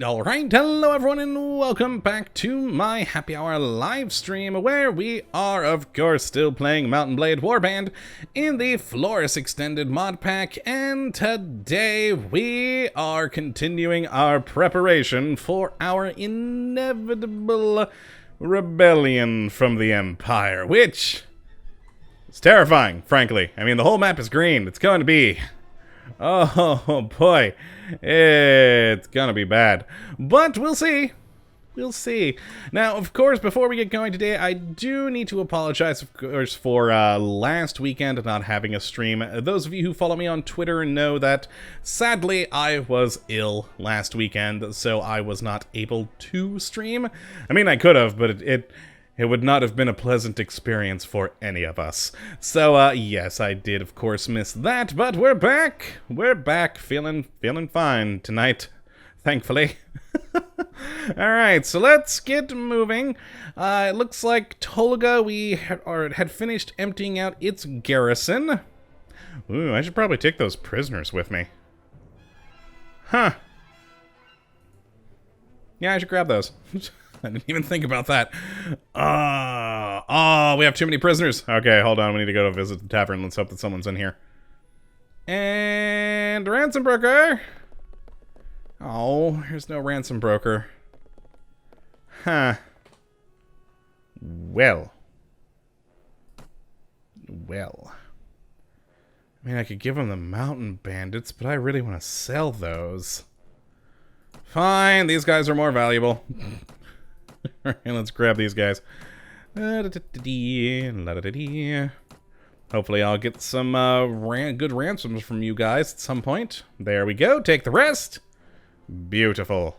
Alright, hello everyone and welcome back to my happy hour live stream where we are of course still playing Mount Blade Warband in the Flores Extended mod pack, and today we are continuing our preparation for our inevitable rebellion from the Empire, which is terrifying, frankly. I mean, the whole map is green. It's going to be... oh boy, it's gonna be bad, but we'll see. We'll see. Now, of course, before we get going today, I do need to apologize, of course, for last weekend not having a stream. Those of you who follow me on Twitter know that, sadly, I was ill last weekend, so I was not able to stream. I mean, I could have, but it would not have been a pleasant experience for any of us. So, yes, I did, of course, miss that, but we're back. We're back, feeling fine tonight, thankfully. Alright, so let's get moving. It looks like Tolga, we had finished emptying out its garrison. Ooh, I should probably take those prisoners with me. Huh. Yeah, I should grab those. I didn't even think about that. Oh, we have too many prisoners. Okay, hold on. We need to go to visit the tavern. Let's hope that someone's in here. And ransom broker. Oh, here's no ransom broker. Huh. Well. I mean, I could give them the mountain bandits, but I really want to sell those. Fine, these guys are more valuable. Alright, let's grab these guys. Hopefully I'll get some good ransoms from you guys at some point. There we go. Take the rest. Beautiful.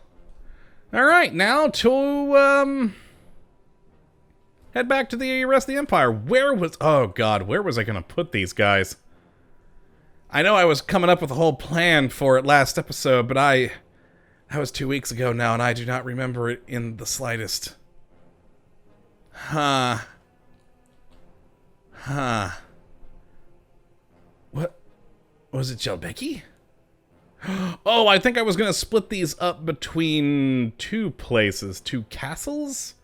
Alright, now to head back to the rest of the Empire. Oh god, where was I going to put these guys? I know I was coming up with a whole plan for it last episode, but that was 2 weeks ago now, and I do not remember it in the slightest. Huh. What? Was it Jelbeki? Oh, I think I was going to split these up between two places, two castles?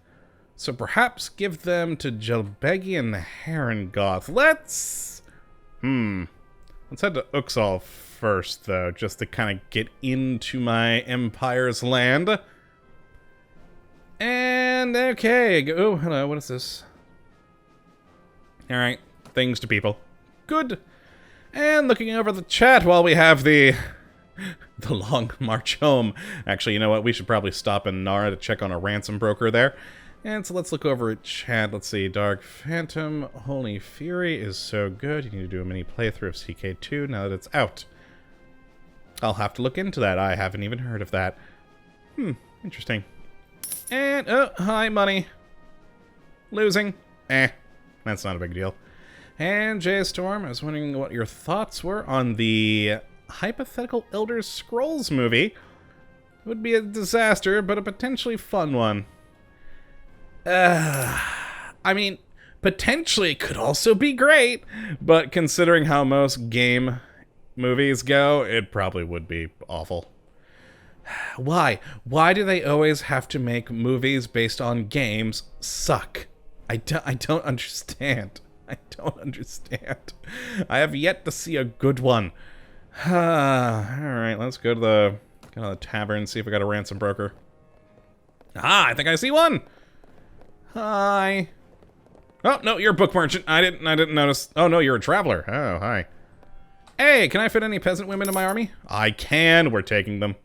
So perhaps give them to Jelbegi and the Harengoth. Let's head to Uxal first, though, just to kind of get into my empire's land. And, okay. Oh, hello, what is this? Alright, things to people. Good. And looking over the chat while we have the long march home. Actually, you know what? We should probably stop in Nara to check on a ransom broker there. And so let's look over at chat. Let's see. Dark Phantom, Holy Fury is so good. You need to do a mini playthrough of CK2 now that it's out. I'll have to look into that. I haven't even heard of that. Interesting. And, oh, hi, money. Losing. That's not a big deal. And J-Storm, I was wondering what your thoughts were on the hypothetical Elder Scrolls movie. It would be a disaster, but a potentially fun one. I mean, potentially could also be great, but considering how most game movies go, it probably would be awful. Why? Why do they always have to make movies based on games suck? I don't understand. I don't understand. I have yet to see a good one. Alright, let's go to the tavern, see if we got a ransom broker. Ah, I think I see one! Hi. Oh, no, you're a book merchant. I didn't notice. Oh, no, you're a traveler. Oh, hi. Hey, can I fit any peasant women in my army? I can. We're taking them.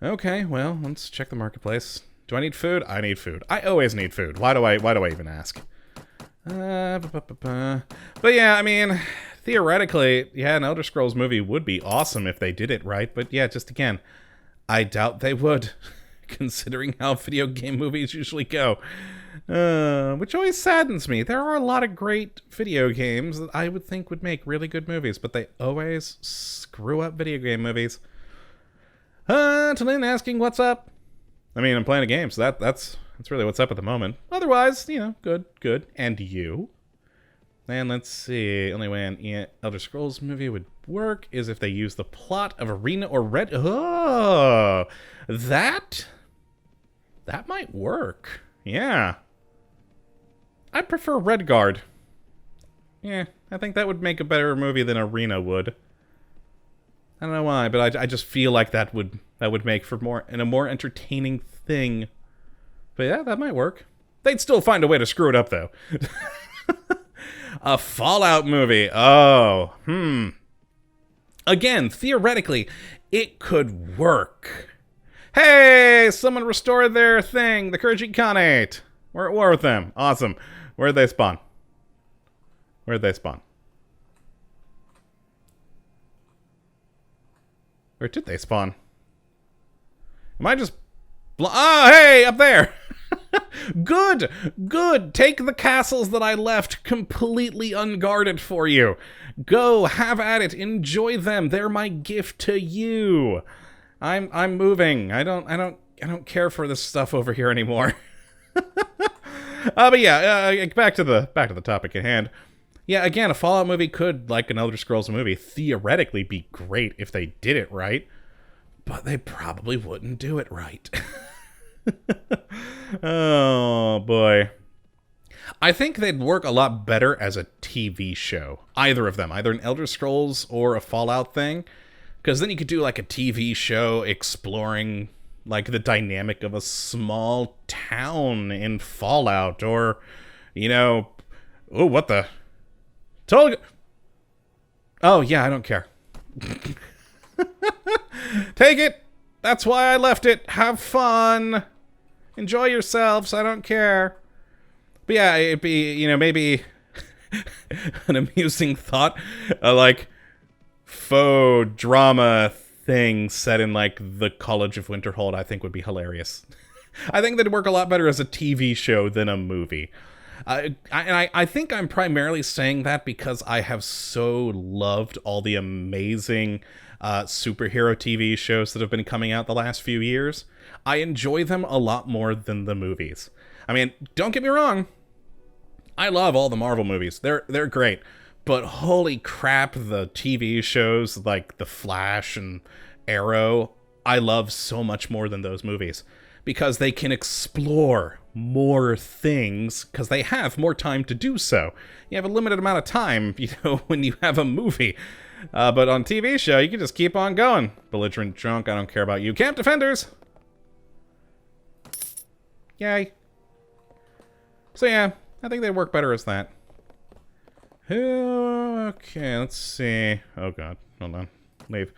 Okay, well, let's check the marketplace. Do I need food? I need food. I always need food. Why do I even ask? But yeah, I mean, theoretically, yeah, an Elder Scrolls movie would be awesome if they did it right. But yeah, just again, I doubt they would, considering how video game movies usually go. Which always saddens me. There are a lot of great video games that I would think would make really good movies, but they always screw up video game movies. Talin asking what's up. I mean, I'm playing a game, so that's really what's up at the moment. Otherwise, you know, good. And you? And let's see. Only way an Elder Scrolls movie would work is if they use the plot of Arena or Red. Oh, that might work. Yeah. I'd prefer Redguard. Yeah, I think that would make a better movie than Arena would. I don't know why, but I just feel like that would make for a more entertaining thing. But yeah, that might work. They'd still find a way to screw it up, though. A Fallout movie. Oh, Again, theoretically, it could work. Hey, someone restored their thing, the Kurji Khanate. We're at war with them. Awesome. Where'd they spawn? Where'd they spawn? Where did they spawn? Am I just... Oh, hey, up there! Good! Good! Take the castles that I left completely unguarded for you. Go, have at it, enjoy them. They're my gift to you. I'm moving. I don't care for this stuff over here anymore. But yeah, back to the topic at hand. Yeah, again, a Fallout movie could, like an Elder Scrolls movie, theoretically be great if they did it right, but they probably wouldn't do it right. Oh, boy. I think they'd work a lot better as a TV show. Either of them. Either an Elder Scrolls or a Fallout thing. Because then you could do, like, a TV show exploring, like, the dynamic of a small town in Fallout. Or, you know... Oh, what the... Oh, yeah, I don't care. Take it! That's why I left it. Have fun. Enjoy yourselves. I don't care. But yeah, it'd be, you know, maybe an amusing thought. Like, faux drama thing set in, like, the College of Winterhold, I think would be hilarious. I think that'd work a lot better as a TV show than a movie. I think I'm primarily saying that because I have so loved all the amazing superhero TV shows that have been coming out the last few years. I enjoy them a lot more than the movies. I mean, don't get me wrong. I love all the Marvel movies. They're great. But holy crap, the TV shows like The Flash and Arrow, I love so much more than those movies. Because they can explore more things, because they have more time to do so. You have a limited amount of time, you know, when you have a movie. But on TV show, you can just keep on going. Belligerent drunk, I don't care about you. Camp Defenders! Yay. So yeah, I think they work better as that. Okay, let's see. Oh god, hold on. Leave.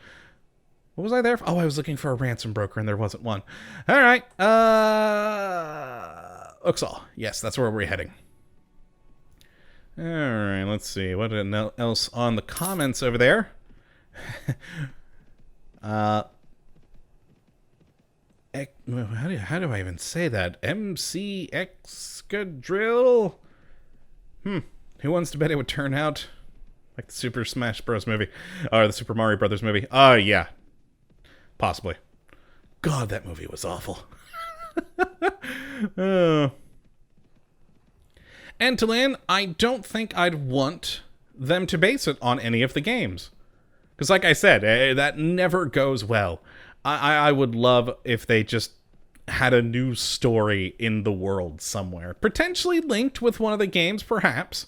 What was I there for? Oh, I was looking for a ransom broker and there wasn't one. Alright, Uxal. Yes, that's where we're heading. Alright, let's see. What else on the comments over there? How do I even say that? MC Excadrill? Who wants to bet it would turn out like the Super Smash Bros. Movie? Or the Super Mario Brothers movie? Yeah. Possibly. God, that movie was awful. Antolin, I don't think I'd want them to base it on any of the games. Because like I said, that never goes well. I would love if they just had a new story in the world somewhere. Potentially linked with one of the games, perhaps.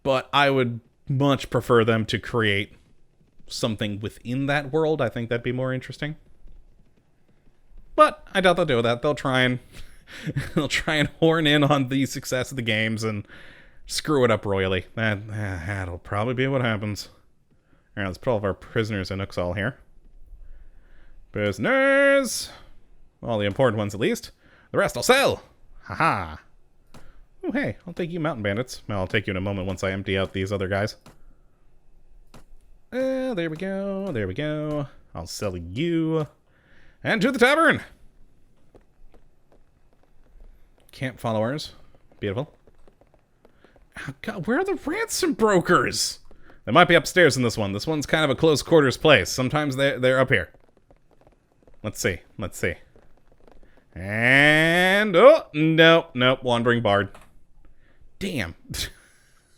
But I would much prefer them to create something within that world. I think that'd be more interesting. But I doubt they'll do that. They'll try and horn in on the success of the games and screw it up royally. That'll probably be what happens. Alright, let's put all of our prisoners in Uxal here. Prisoners! All the important ones, at least. The rest I'll sell! Haha! Oh, hey, I'll take you mountain bandits. Well, I'll take you in a moment once I empty out these other guys. There we go, there we go. I'll sell you. And to the tavern! Camp followers. Beautiful. Oh, God, where are the ransom brokers? They might be upstairs in this one. This one's kind of a close quarters place. Sometimes they're up here. Let's see. Let's see. And... oh, nope. Wandering Bard. Damn.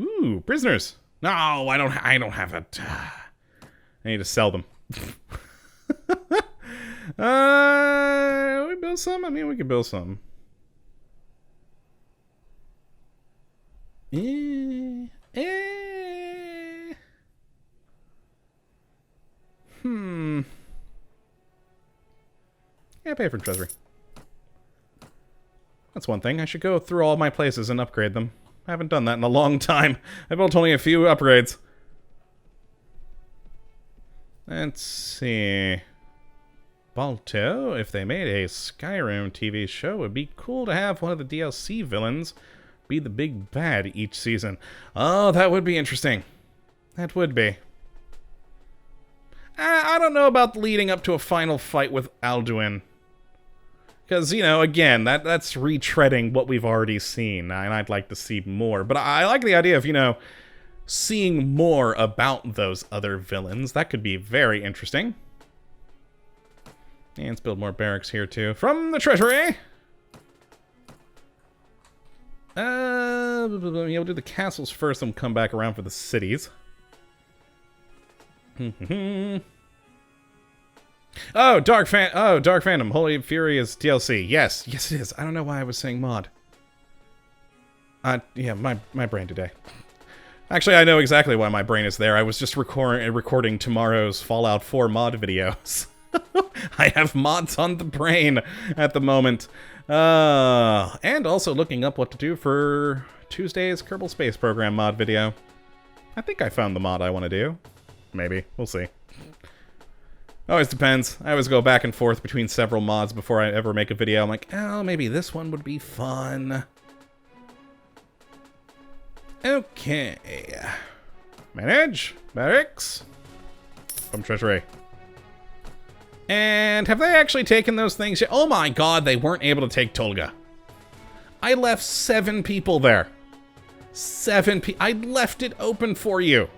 Ooh, prisoners. No, I don't have it. I need to sell them. We build some? I mean, we could build some. Yeah, pay for treasury. That's one thing. I should go through all my places and upgrade them. I haven't done that in a long time. I built only a few upgrades. Let's see. Balto, if they made a Skyrim TV show, it would be cool to have one of the DLC villains be the big bad each season. Oh, that would be interesting. That would be. I don't know about leading up to a final fight with Alduin. Because, you know, again, that's retreading what we've already seen, and I'd like to see more. But I like the idea of, you know, seeing more about those other villains. That could be very interesting. And let's build more barracks here, too. From the treasury! Yeah, we'll do the castles first, and we'll come back around for the cities. Oh, Dark Phantom. Holy Fury is DLC. Yes, it is. I don't know why I was saying mod. Yeah, my brain today. Actually, I know exactly why my brain is there. I was just recording tomorrow's Fallout 4 mod videos. I have mods on the brain at the moment. And also looking up what to do for Tuesday's Kerbal Space Program mod video. I think I found the mod I want to do. Maybe. We'll see. Always depends. I always go back and forth between several mods before I ever make a video. I'm like, oh, maybe this one would be fun. Okay. Manage. Barracks. From Treasury. And have they actually taken those things yet? Oh my god, they weren't able to take Tolga. I left 7 people there. 7 people. I left it open for you.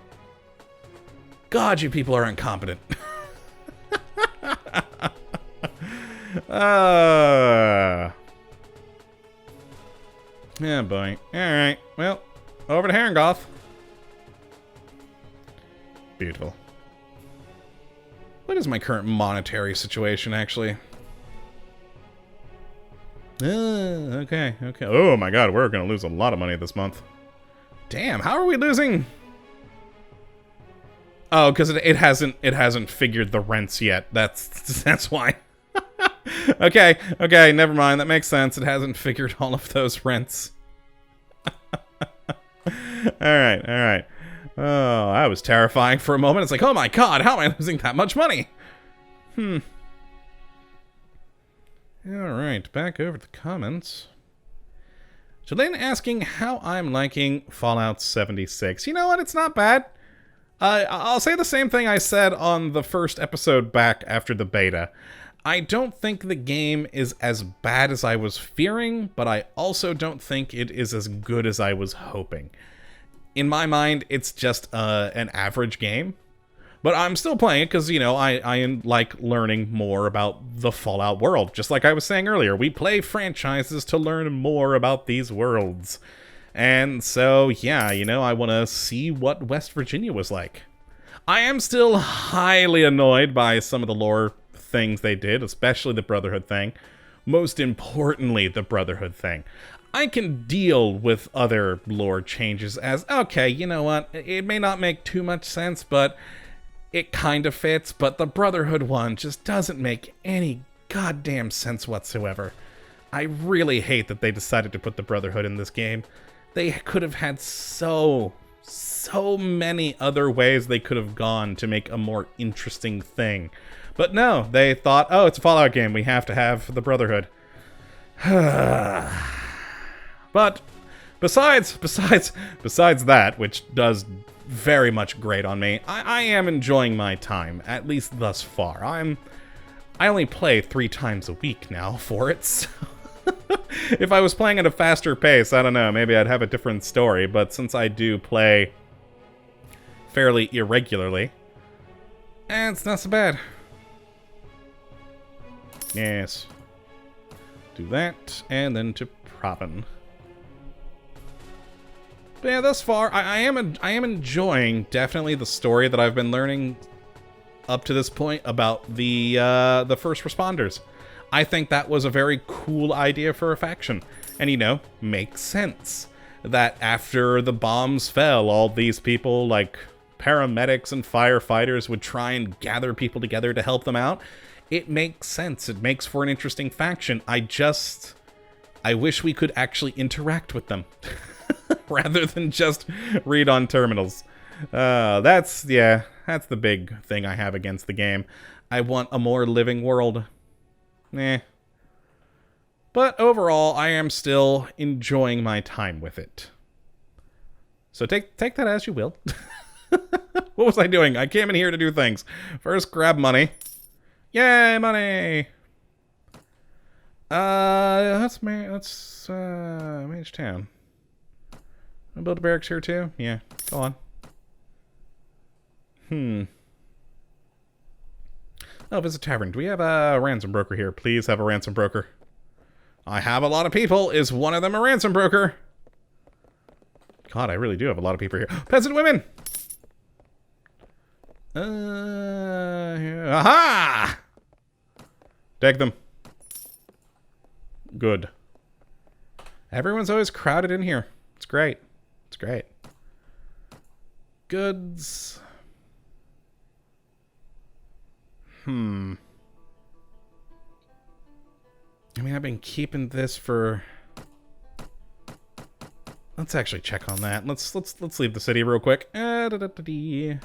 God, you people are incompetent. Yeah, boy. Alright, well, over to Harengoth. Beautiful. What is my current monetary situation, actually? Okay. Oh my god, we're gonna lose a lot of money this month. Damn, how are we losing? Oh, because it hasn't figured the rents yet. That's why. Okay, never mind. That makes sense. It hasn't figured all of those rents. Alright. Oh, that was terrifying for a moment. It's like, oh my god, how am I losing that much money? Alright, back over to the comments. Jelaine asking how I'm liking Fallout 76. You know what? It's not bad. I'll say the same thing I said on the first episode back after the beta. I don't think the game is as bad as I was fearing, but I also don't think it is as good as I was hoping. In my mind, it's just an average game. But I'm still playing it because, you know, I like learning more about the Fallout world. Just like I was saying earlier, we play franchises to learn more about these worlds. And so, yeah, you know, I want to see what West Virginia was like. I am still highly annoyed by some of the lore things they did, especially the Brotherhood thing. Most importantly, the Brotherhood thing. I can deal with other lore changes as, okay, you know what, it may not make too much sense, but it kind of fits, but the Brotherhood one just doesn't make any goddamn sense whatsoever. I really hate that they decided to put the Brotherhood in this game. They could have had so many other ways they could have gone to make a more interesting thing. But no, they thought, oh, it's a Fallout game, we have to have the Brotherhood. But besides that, which does very much grate on me, I am enjoying my time, at least thus far. I only play 3 times a week now for it, so if I was playing at a faster pace, I don't know, maybe I'd have a different story, but since I do play fairly irregularly, it's not so bad. Yes. Do that, and then to Proven. But yeah, thus far, I am enjoying definitely the story that I've been learning up to this point about the first responders. I think that was a very cool idea for a faction. And, you know, makes sense that after the bombs fell, all these people, like paramedics and firefighters, would try and gather people together to help them out. It makes sense. It makes for an interesting faction. I wish we could actually interact with them rather than just read on terminals. That's the big thing I have against the game. I want a more living world. But overall, I am still enjoying my time with it. So take that as you will. What was I doing? I came in here to do things. First, grab money. Yay, money! Let's Mage Town. I'll build a barracks here too? Yeah, go on. Oh, visit tavern. Do we have a ransom broker here? Please have a ransom broker. I have a lot of people. Is one of them a ransom broker? God, I really do have a lot of people here. Peasant women! Aha! Take them. Good. Everyone's always crowded in here. It's great. It's great. Goods. I mean, I've been keeping this for... Let's actually check on that. Let's leave the city real quick. Alright,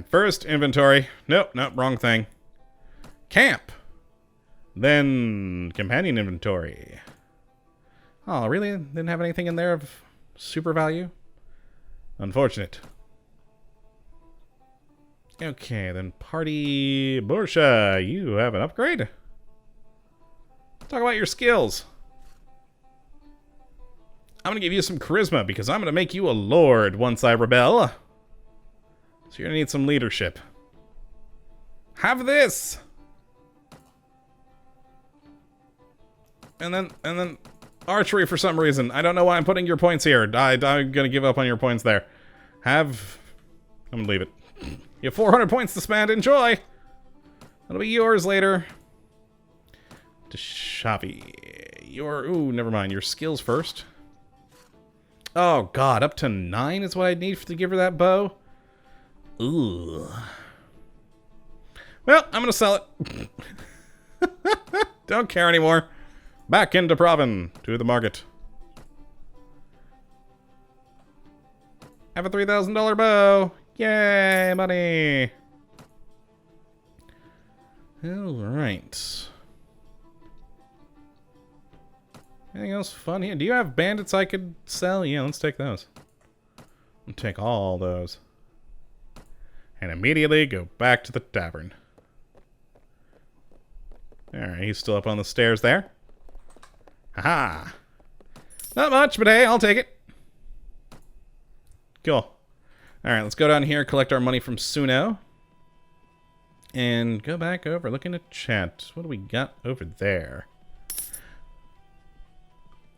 first, inventory. Nope, wrong thing. Camp. Then, companion inventory. Oh, really? Didn't have anything in there of super value? Unfortunate. Okay, then party... Borsha, you have an upgrade. Talk about your skills. I'm gonna give you some charisma because I'm gonna make you a lord once I rebel. So you're gonna need some leadership. Have this! And then archery for some reason. I don't know why I'm putting your points here. I'm gonna give up on your points there. I'm gonna leave it. You have 400 points to spend. Enjoy! That'll be yours later. Deshavi. Ooh, never mind. Your skills first. Oh, God. Up to 9 is what I need to give her that bow? Ooh. Well, I'm gonna sell it. Don't care anymore. Back into Provin. To the market. Have a $3,000 bow. Yay, money. Alright. Anything else fun here? Do you have bandits I could sell? Yeah, let's take those. I'll take all those. And immediately go back to the tavern. Alright, he's still up on the stairs there. Haha. Not much, but hey, I'll take it. Cool. Alright, let's go down here, collect our money from Suno. And go back over, look into chat. What do we got over there?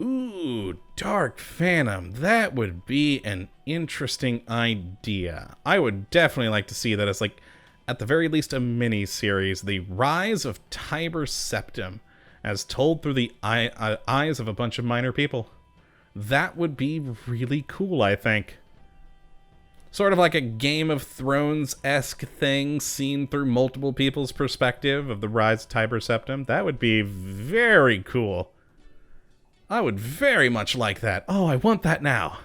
Ooh, Dark Phantom. That would be an interesting idea. I would definitely like to see that as, like, at the very least, a mini-series. The Rise of Tiber Septim, as told through the eyes of a bunch of minor people. That would be really cool, I think. Sort of like a Game of Thrones-esque thing seen through multiple people's perspective of the Rise of Tiber Septim. That would be very cool. I would very much like that. Oh, I want that now.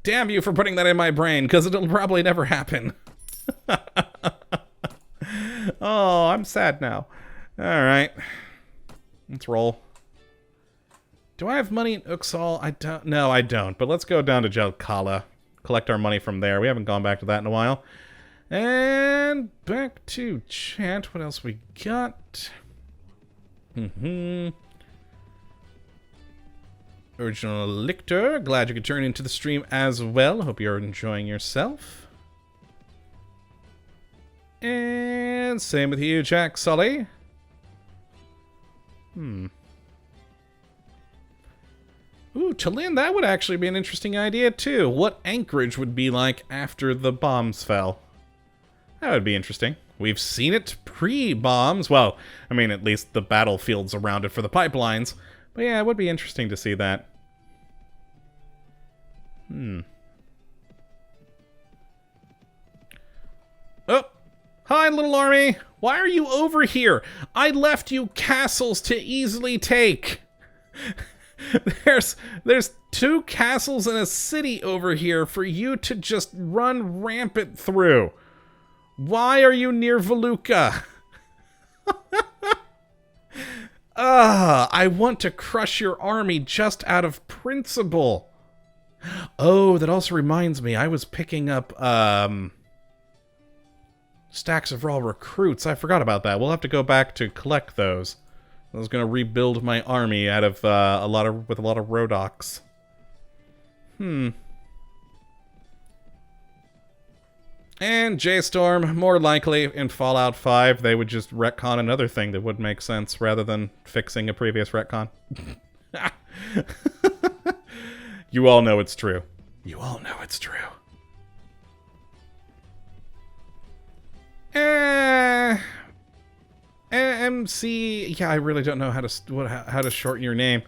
Damn you for putting that in my brain, because it'll probably never happen. Oh, I'm sad now. Alright. Let's roll. Do I have money in Uxal? I don't. No, I don't. But let's go down to Jelkala. Collect our money from there. We haven't gone back to that in a while. And back to chat. What else we got? Original Lictor. Glad you could turn into the stream as well. Hope you're enjoying yourself. And same with you, Jack Sully. Tallinn, that would actually be an interesting idea, too. What Anchorage would be like after the bombs fell. That would be interesting. We've seen it pre-bombs. Well, I mean, at least the battlefields around it for the pipelines. But yeah, it would be interesting to see that. Oh! Hi, little army! Why are you over here? I left you castles to easily take! There's 2 castles and a city over here for you to just run rampant through. Why are you near Voluka? I want to crush your army just out of principle. Oh, that also reminds me, I was picking up, stacks of raw recruits. I forgot about that. We'll have to go back to collect those. I was going to rebuild my army out of, with a lot of Rodox. And J-Storm, more likely in Fallout 5, they would just retcon another thing that would make sense rather than fixing a previous retcon. You all know it's true. You all know it's true. MC... Yeah, I really don't know how to shorten your name.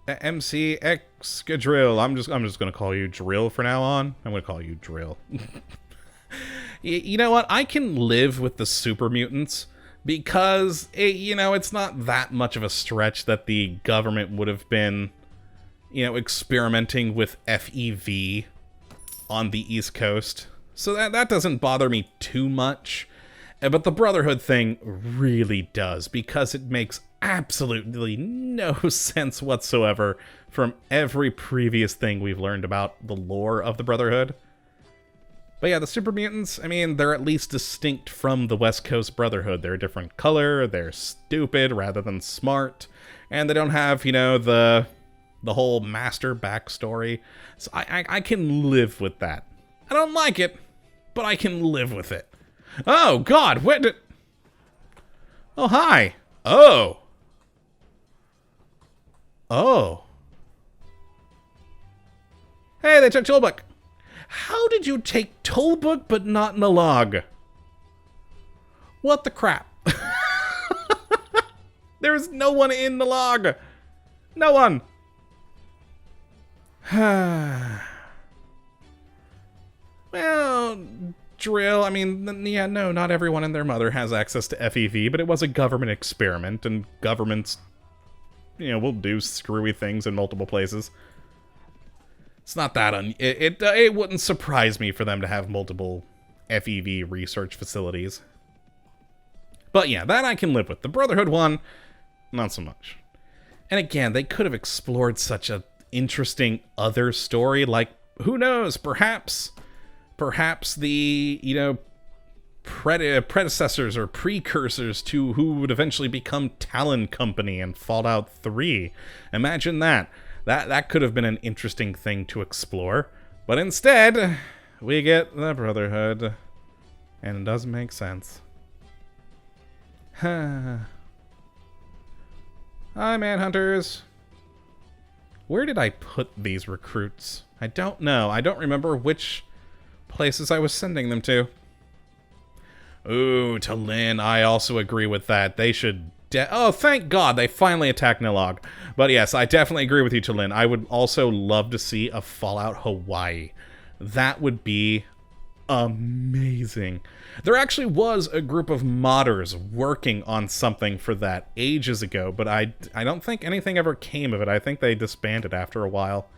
MC Excadrill. I'm just gonna call you Drill for now on. I'm gonna call you Drill. You know what? I can live with the super mutants because, it's not that much of a stretch that the government would have been, experimenting with FEV on the East Coast. So that doesn't bother me too much. But the Brotherhood thing really does, because it makes absolutely no sense whatsoever from every previous thing we've learned about the lore of the Brotherhood. But yeah, the super mutants, I mean, they're at least distinct from the West Coast Brotherhood. They're a different color, they're stupid rather than smart, and they don't have, the whole master backstory. So I can live with that. I don't like it, but I can live with it. Oh, God, what did... Oh, hi. Oh. Oh. Hey, they took Toolbook. How did you take Toolbook but not Nalag? What the crap? There's no one in Nalag. No one. Well, Drill, I mean, yeah, no, not everyone and their mother has access to FEV, but it was a government experiment, and governments, will do screwy things in multiple places. It's not that it wouldn't surprise me for them to have multiple FEV research facilities. But yeah, that I can live with. The Brotherhood one, not so much. And again, they could have explored such a interesting other story, like, who knows, perhaps the, predecessors or precursors to who would eventually become Talon Company in Fallout 3. Imagine that. That could have been an interesting thing to explore. But instead, we get the Brotherhood. And it doesn't make sense. Hi, Manhunters. Where did I put these recruits? I don't know. I don't remember which places I was sending them to. Ooh, Tallinn. I also agree with that. They should... oh, thank God they finally attacked Nalag. But yes, I definitely agree with you, Tallinn. I would also love to see a Fallout Hawaii. That would be amazing. There actually was a group of modders working on something for that ages ago, but I don't think anything ever came of it. I think they disbanded after a while.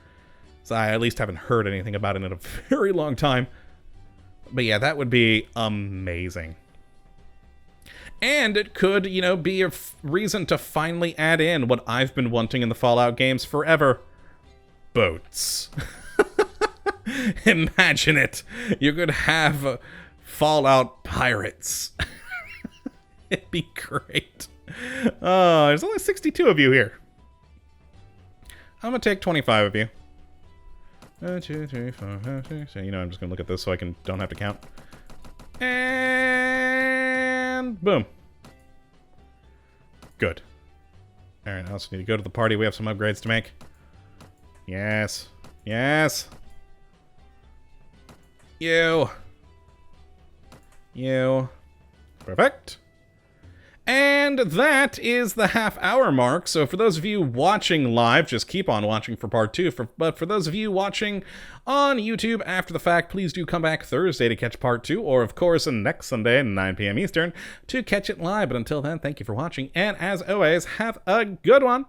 So I at least haven't heard anything about it in a very long time. But yeah, that would be amazing. And it could, be a reason to finally add in what I've been wanting in the Fallout games forever. Boats. Imagine it. You could have Fallout pirates. It'd be great. There's only 62 of you here. I'm gonna take 25 of you. 1, 2, 3, 4, 5, 6. So, I'm just gonna look at this so I don't have to count. And boom. Good. Alright, I also need to go to the party. We have some upgrades to make. Yes. Yes. You. Perfect. And that is the half-hour mark, so for those of you watching live, just keep on watching for part 2, but for those of you watching on YouTube after the fact, please do come back Thursday to catch part 2, or of course next Sunday at 9 p.m. Eastern to catch it live. But until then, thank you for watching, and as always, have a good one!